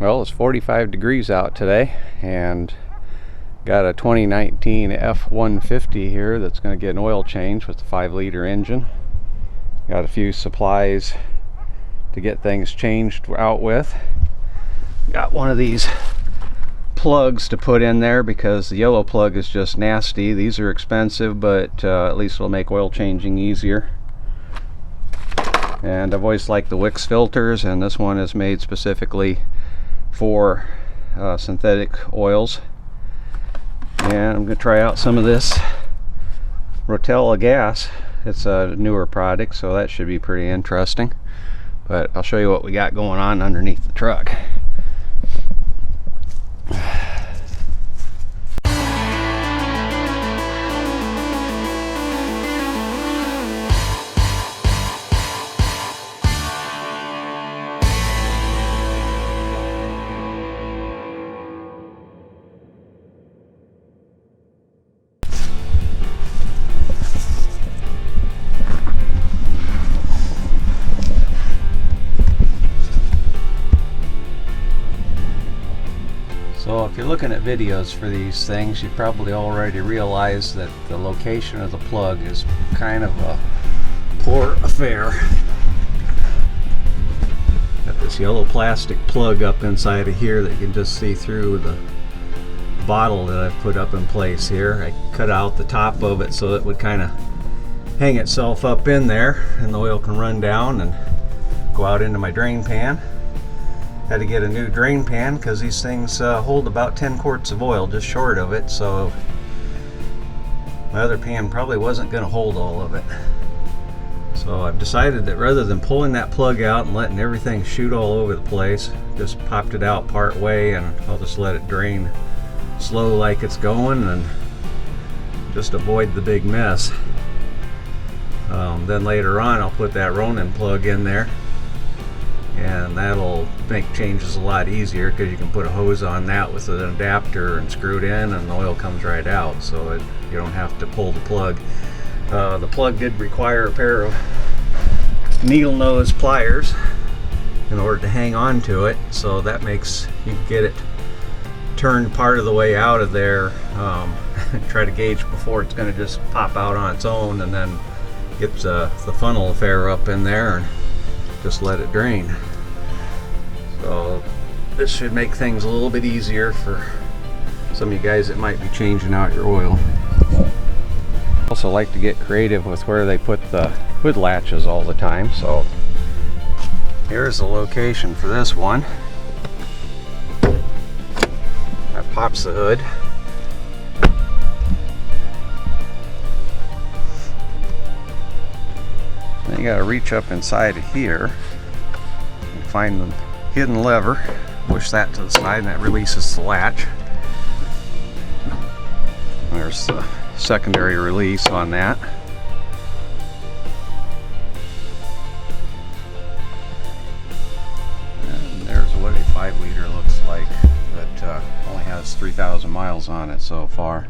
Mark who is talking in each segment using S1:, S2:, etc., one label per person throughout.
S1: Well, it's 45 degrees out today, and got a 2019 F150 here that's going to get an oil change with the 5-liter engine. Got a few supplies to get things changed out with. Got one of these plugs to put in there because the yellow plug is just nasty. These are expensive, but at least it'll make oil changing easier. And I've always liked the Wix filters, and this one is made specifically for synthetic oils. And I'm going to try out some of this Rotella gas. It's a newer product, so that should be pretty interesting. But I'll show you what we got going on underneath the truck. So if you're looking at videos for these things, you probably already realize that the location of the plug is kind of a poor affair. Got this yellow plastic plug up inside of here that you can just see through the bottle that I've put up in place here. I cut out the top of it so it would kind of hang itself up in there, and the oil can run down and go out into my drain pan. Had to get a new drain pan because these things hold about 10 quarts of oil, just short of it, so my other pan probably wasn't going to hold all of it. So I've decided that rather than pulling that plug out and letting everything shoot all over the place, just popped it out part way, and I'll just let it drain slow like it's going and just avoid the big mess. Then later on I'll put that Ronin plug in there, and that'll make changes a lot easier because you can put a hose on that with an adapter and screw it in, and the oil comes right out, so you don't have to pull the plug. The plug did require a pair of needle nose pliers in order to hang on to it, so that makes you get it turned part of the way out of there. Try to gauge before it's going to just pop out on its own, and then get the funnel affair up in there and just let it drain. So this should make things a little bit easier for some of you guys that might be changing out your oil. Also like to get creative with where they put the hood latches all the time, so here's the location for this one. That pops the hood. Then you got to reach up inside of here and find the hidden lever, push that to the side, and that releases the latch. There's the secondary release on that. And there's what a 5-liter looks like, that only has 3,000 miles on it so far.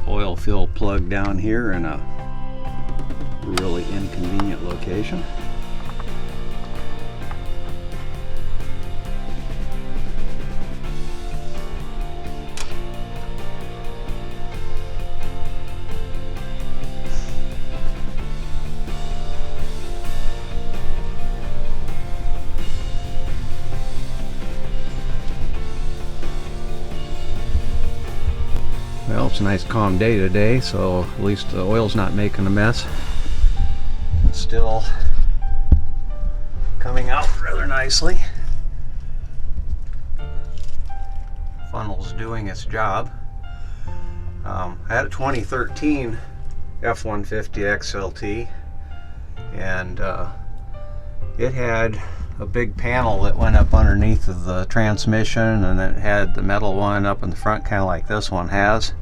S1: Oil fill plug down here in a really inconvenient location. Well, it's a nice calm day today, so at least the oil's not making a mess. It's still coming out rather nicely. Funnel's doing its job. I had a 2013 F150 XLT, and it had a big panel that went up underneath of the transmission, and it had the metal one up in the front, kind of like this one has.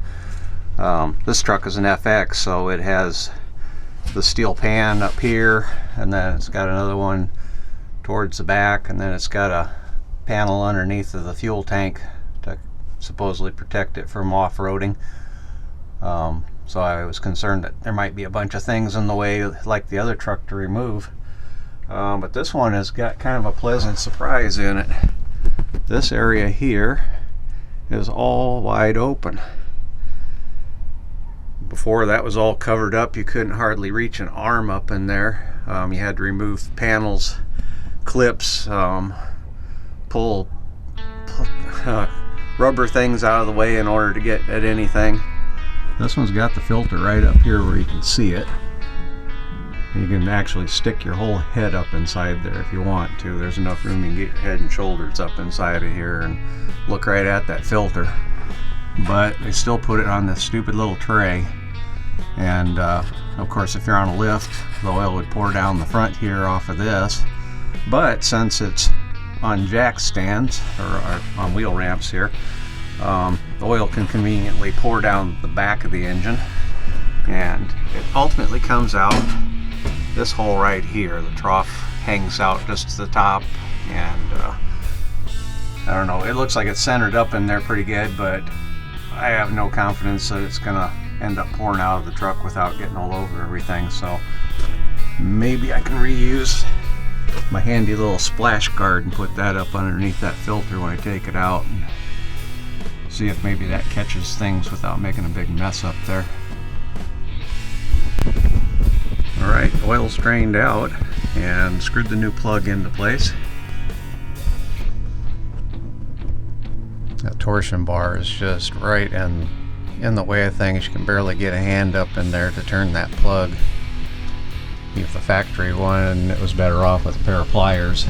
S1: This truck is an FX, so it has the steel pan up here, and then it's got another one towards the back, and then it's got a panel underneath of the fuel tank to supposedly protect it from off-roading. So I was concerned that there might be a bunch of things in the way like the other truck to remove. But this one has got kind of a pleasant surprise in it. This area here is all wide open. Before that was all covered up. You couldn't hardly reach an arm up in there. You had to remove panels, clips, pull rubber things out of the way in order to get at anything. This one's got the filter right up here where you can see it. You can actually stick your whole head up inside there if you want to. There's enough room you can get your head and shoulders up inside of here and look right at that filter. But they still put it on this stupid little tray. And of course, if you're on a lift, the oil would pour down the front here off of this. But since it's on jack stands or on wheel ramps here, the oil can conveniently pour down the back of the engine, and it ultimately comes out this hole right here. The trough hangs out just to the top, and I don't know, it looks like it's centered up in there pretty good, but I have no confidence that it's gonna end up pouring out of the truck without getting all over everything. So maybe I can reuse my handy little splash guard and put that up underneath that filter when I take it out, and see if maybe that catches things without making a big mess up there. Alright, oil's drained out and screwed the new plug into place. That torsion bar is just right in the way of things. You can barely get a hand up in there to turn that plug. If the factory one, it was better off with a pair of pliers.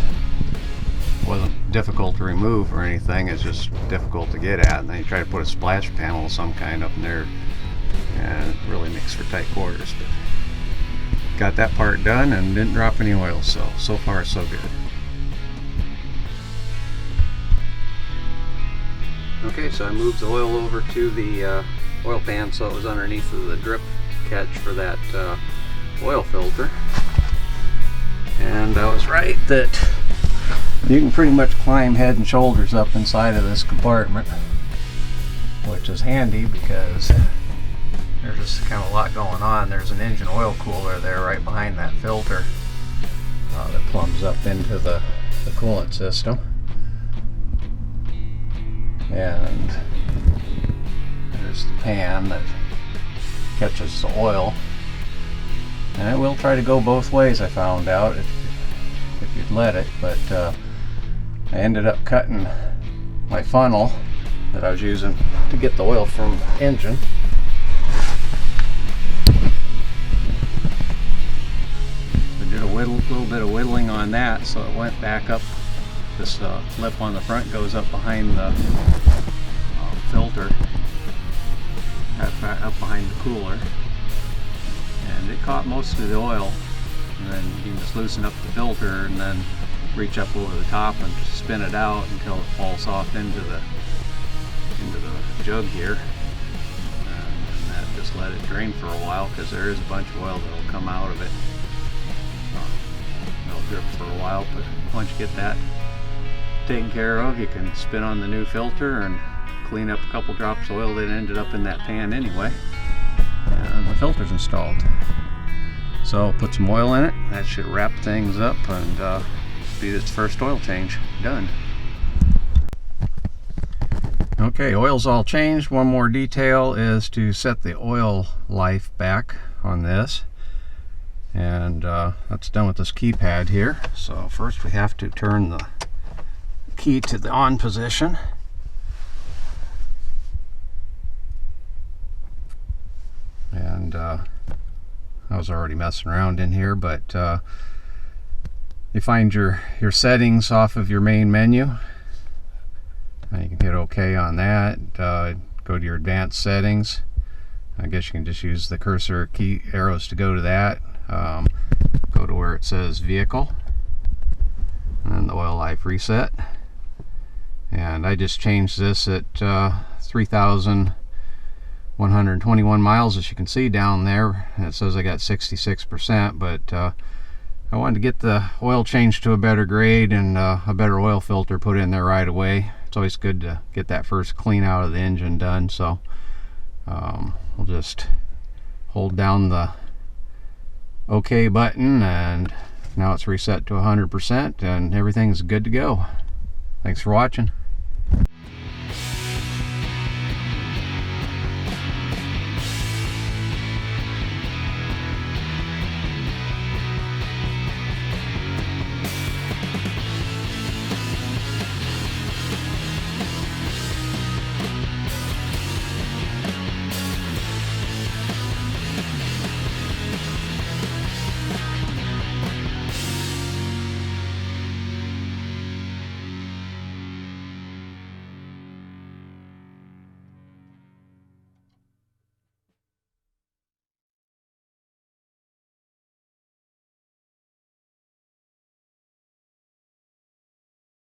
S1: It wasn't difficult to remove or anything, it's just difficult to get at. And then you try to put a splash panel of some kind up in there, and it really makes for tight quarters. But got that part done and didn't drop any oil, so far so good. Okay, so I moved the oil over to the oil pan so it was underneath of the drip catch for that oil filter. And I was right that you can pretty much climb head and shoulders up inside of this compartment, which is handy because there's just kind of a lot going on. There's an engine oil cooler there right behind that filter that plumbs up into the coolant system. And there's the pan that catches the oil. And it will try to go both ways, I found out, if you'd let it. But I ended up cutting my funnel that I was using to get the oil from the engine. I did a little bit of whittling on that, so it went back up. This lip on the front goes up behind the filter, up behind the cooler, and it caught most of the oil. And then you can just loosen up the filter and then reach up over the top and just spin it out until it falls off into the jug here, and that just let it drain for a while, because there is a bunch of oil that will come out of it. It'll drip for a while, but once you get that taken care of, you can spin on the new filter and clean up a couple drops of oil that ended up in that pan anyway, and the filter's installed. So put some oil in it. That should wrap things up and be its first oil change done. Okay, oil's all changed. One more detail is to set the oil life back on this, and that's done with this keypad here. So first we have to turn the key to the on position, and I was already messing around in here, but you find your settings off of your main menu. You can hit OK on that. Go to your advanced settings. I guess you can just use the cursor key arrows to go to that. Go to where it says vehicle and the oil life reset. And I just changed this at 3,121 miles, as you can see down there. And it says I got 66%, but I wanted to get the oil changed to a better grade and a better oil filter put in there right away. It's always good to get that first clean out of the engine done, so we'll just hold down the OK button, and now it's reset to 100%, and everything's good to go. Thanks for watching.